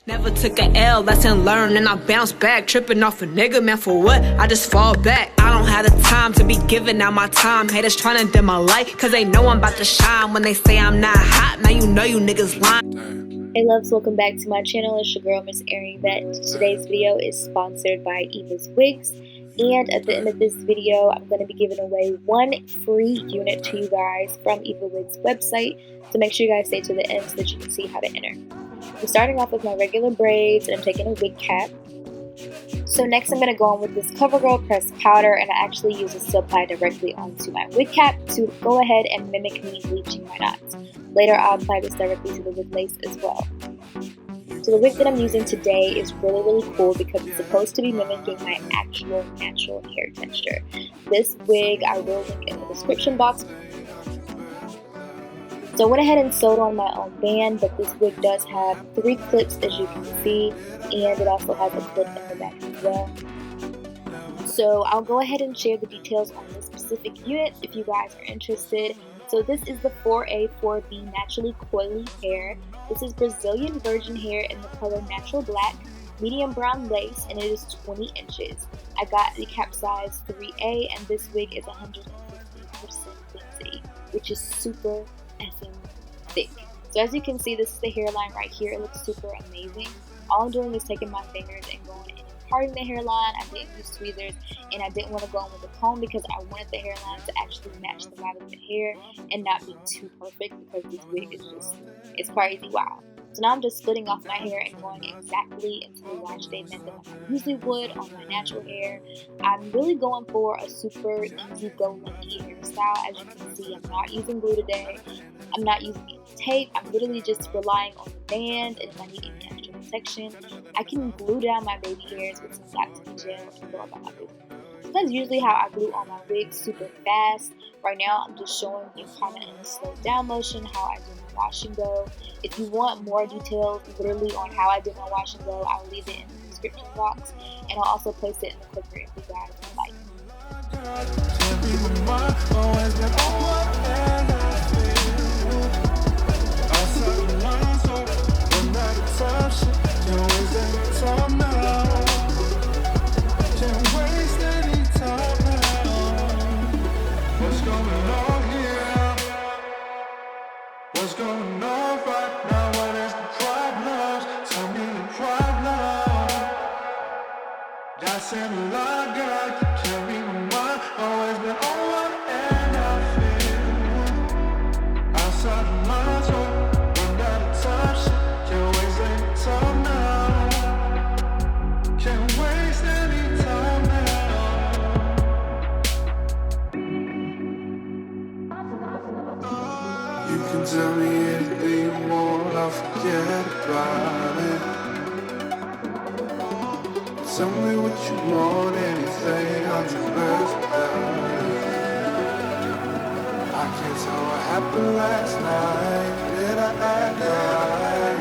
Never took a L, lesson learned, and I bounce back. Tripping off a nigga, man, for what? I just fall back. I don't have the time to be giving out my time. Haters trying to dim my light, cause they know I'm about to shine. When they say I'm not hot, now you know you niggas lying. Hey loves, welcome back to my channel. It's your girl, Miss Erin Vet. Today's video is sponsored by EVAWIGS. And at the end of this video, I'm going to be giving away one free unit to you guys from EVAWIGS website. So make sure you guys stay to the end so that you can see how to enter. I'm starting off with my regular braids, and I'm taking a wig cap. So next I'm going to go on with this CoverGirl pressed powder, and I actually use this to apply directly onto my wig cap to go ahead and mimic me bleaching my knots. Later I'll apply this directly to the wig lace as well. So the wig that I'm using today is really cool because it's supposed to be mimicking my actual natural hair texture. This wig I will link in the description box. So I went ahead and sewed on my own band, but this wig does have 3 clips as you can see, and it also has a clip in the back as well. So I'll go ahead and share the details on this specific unit if you guys are interested. So this is the 4A 4B naturally coily hair. This is Brazilian virgin hair in the color natural black, medium brown lace, and it is 20 inches. I got the cap size 3A, and this wig is 150% density, which is super effing thick. So as you can see, this is the hairline right here. It looks super amazing. All I'm doing is taking my fingers and going in and parting the hairline. I didn't use tweezers, and I didn't want to go in with a comb because I wanted the hairline to actually match the vibe of the hair and not be too perfect, because this wig is just, it's crazy wild. So now I'm just splitting off my hair and going exactly into the wash day method like I usually would on my natural hair. I'm really going for a super easy go lucky hairstyle. As you can see, I'm not using glue today. I'm not using any tape. I'm literally just relying on the band, and if I need any extra protection, I can glue down my baby hairs with some Satin gel and go about my wig. So that's usually how I glue on my wigs, super fast. Right now, I'm just showing you kind of in a slow down motion how I do my wash and go. If you want more details literally on how I did my wash and go, I'll leave it in the description box, and I'll also place it in the clipper if you guys would like. What's going on right now? What is the problem? Tell me the problem. That's in the line, girl. You can't read my mind. Always been on one and I feel outside the lines. Run out of time. Can't waste any time now. Can't waste any time now. You can tell me anything you want, I'll forget about it. Tell me what you want, anything, I'll do best without it. I can't tell what happened last night. Did I act right?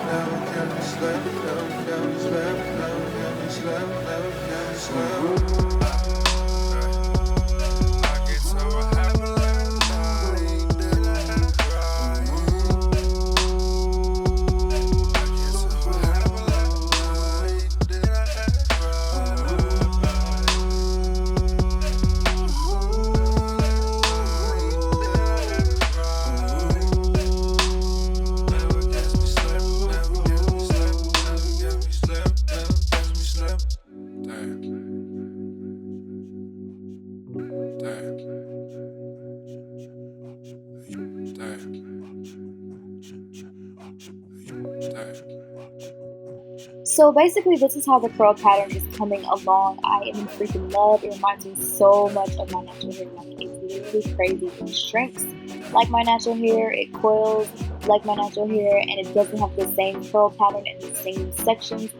Never can be slept, never can be slept, never can be slept, never can be slept. So basically, this is how the curl pattern is coming along. I am in freaking love. It reminds me so much of my natural hair. Like, it's literally crazy. It shrinks like my natural hair, it coils like my natural hair, and it doesn't have the same curl pattern and the same sections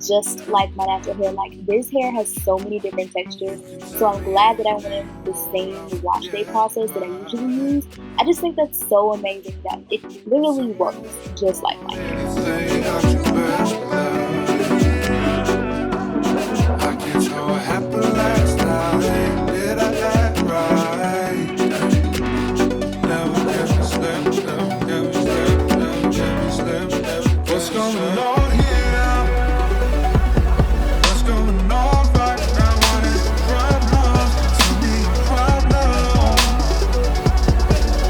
just like my natural hair. Like, this hair has so many different textures, so I'm glad that I went in the same wash day process that I usually use. I just think that's so amazing that it literally works just like my hair. What's going going on here? What's going on right now? What is the problem? Tell me your problem.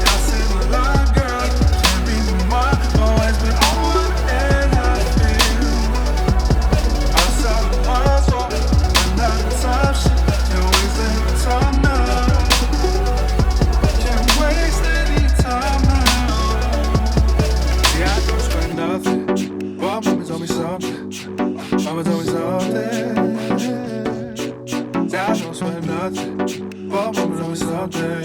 I said a lot, girl, can't be mine. Always been on one end, I feel. I saw the ones off, but not the top shit. Can't waste any time now. Can't waste any time now. Yeah, I don't spend nothing. But mama told me something. Mama told me something. Yeah, I don't spend nothing. But mama told me something.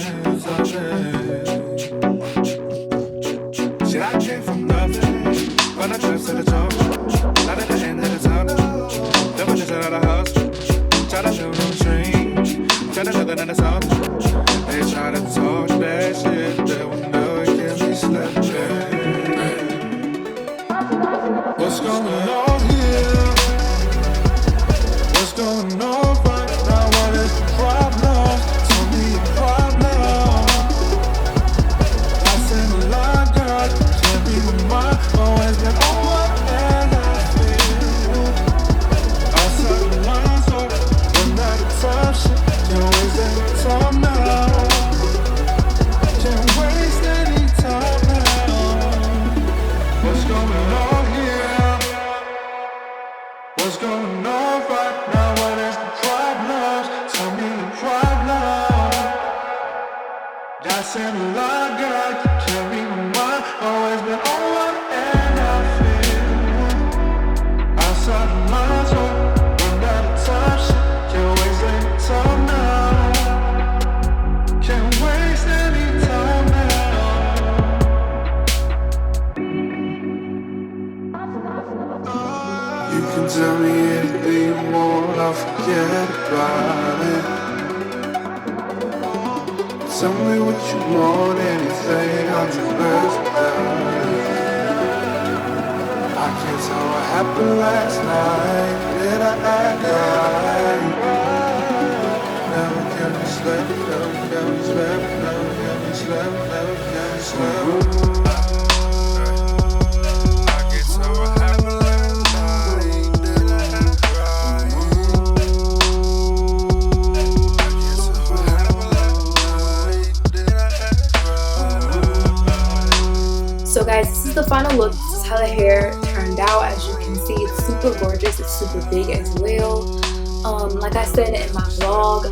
Shit, I came from nothing. When I tried to the top, not at the end of the tunnel. Never just out of the house. Try to build on the train. Try to nothing in the south. They try to talk that shit. They will know it can't be slept in. What's going on here? What's going on right now? What is the problem? Tell me your problem. I said a lot, girl, can't be with mine. Always been on one end, I feel. I saw the lines up, but not the top shit. Can't waste any time now. Can't waste any time now. What's going on here? What's going on right now? What is the problem? Tell me the problem. That's in a lot, girl, can't be with mine. Always been on one end, I feel. I saw the lines up, but not the top shit. Can't waste any time now. Can't waste any time now. You can tell me anything you want, I'll forget about it. Tell me what you want, anything, I'll do best without it. I can't tell what happened last night. Did I act right? Never can be slept, never can be slept, never can be slept, never can be slept. I can't tell what happened last night. Did I act right? I can't tell what happened last night. Did I act right? So guys, this is the final look. This is how the hair turned out. As you can see, it's super gorgeous. It's super big as well. Like I said in my vlog,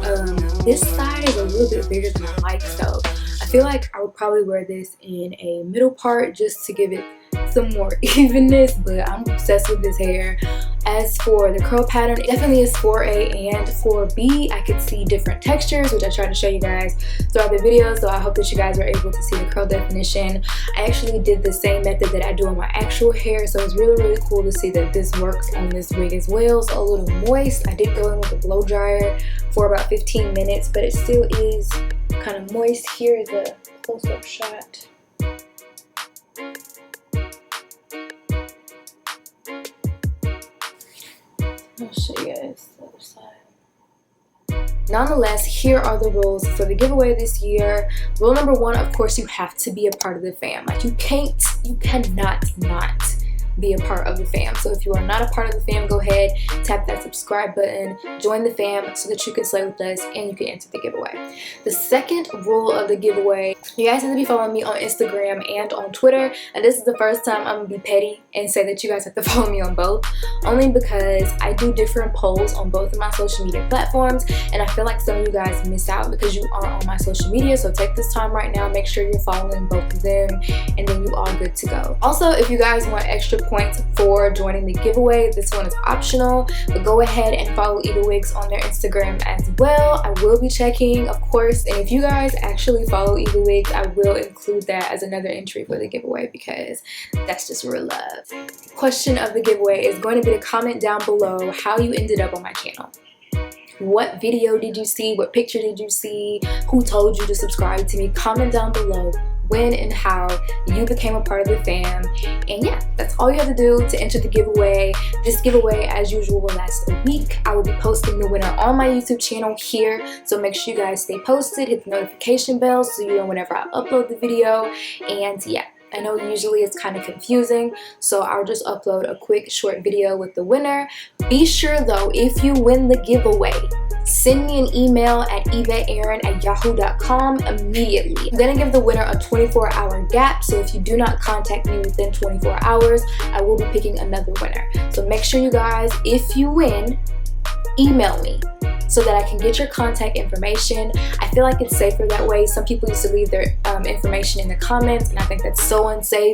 this side is a little bit bigger than I like, so I feel like I would probably wear this in a middle part just to give it some more evenness, but I'm obsessed with this hair. As for the curl pattern, it definitely is 4A and 4B. I could see different textures, which I tried to show you guys throughout the video, so I hope that you guys were able to see the curl definition. I actually did the same method that I do on my actual hair, so it's really cool to see that this works on this wig as well. So a little moist. I did go in with a blow dryer for about 15 minutes, but it still is kind of moist. Here is a close-up shot. I'll show you guys the other side. Nonetheless, here are the rules for the giveaway this year. Rule number 1, of course, you have to be a part of the fam. Like, you cannot not be a part of the fam. So if you are not a part of the fam, go ahead, tap that subscribe button, join the fam so that you can slay with us and you can enter the giveaway. The second rule of the giveaway, you guys need to be following me on Instagram and on Twitter. And this is the first time I'm gonna be petty and say that you guys have to follow me on both, only because I do different polls on both of my social media platforms, and I feel like some of you guys miss out because you aren't on my social media. So take this time right now, make sure you're following both of them, and then you are good to go. Also, if you guys want extra points for joining the giveaway, this one is optional, but go ahead and follow EVAWIGS on their Instagram as well. I will be checking, of course, and if you guys actually follow EVAWIGS, I will include that as another entry for the giveaway because that's just real love. Question of the giveaway is going to be to comment down below how you ended up on my channel. What video did you see? What picture did you see? Who told you to subscribe to me? Comment down below when and how you became a part of the fam. And yeah, that's all you have to do to enter the giveaway. This giveaway, as usual, will last a week. I will be posting the winner on my YouTube channel here, so make sure you guys stay posted, hit the notification bell so you know whenever I upload the video. And yeah, I know usually it's kind of confusing, so I'll just upload a quick short video with the winner. Be sure though, if you win the giveaway, send me an email at evaaaron@yahoo.com immediately. I'm gonna give the winner a 24-hour gap, so if you do not contact me within 24 hours, I will be picking another winner. So make sure you guys, if you win, email me so that I can get your contact information. I feel like it's safer that way. Some people used to leave their information in the comments, and I think that's so unsafe.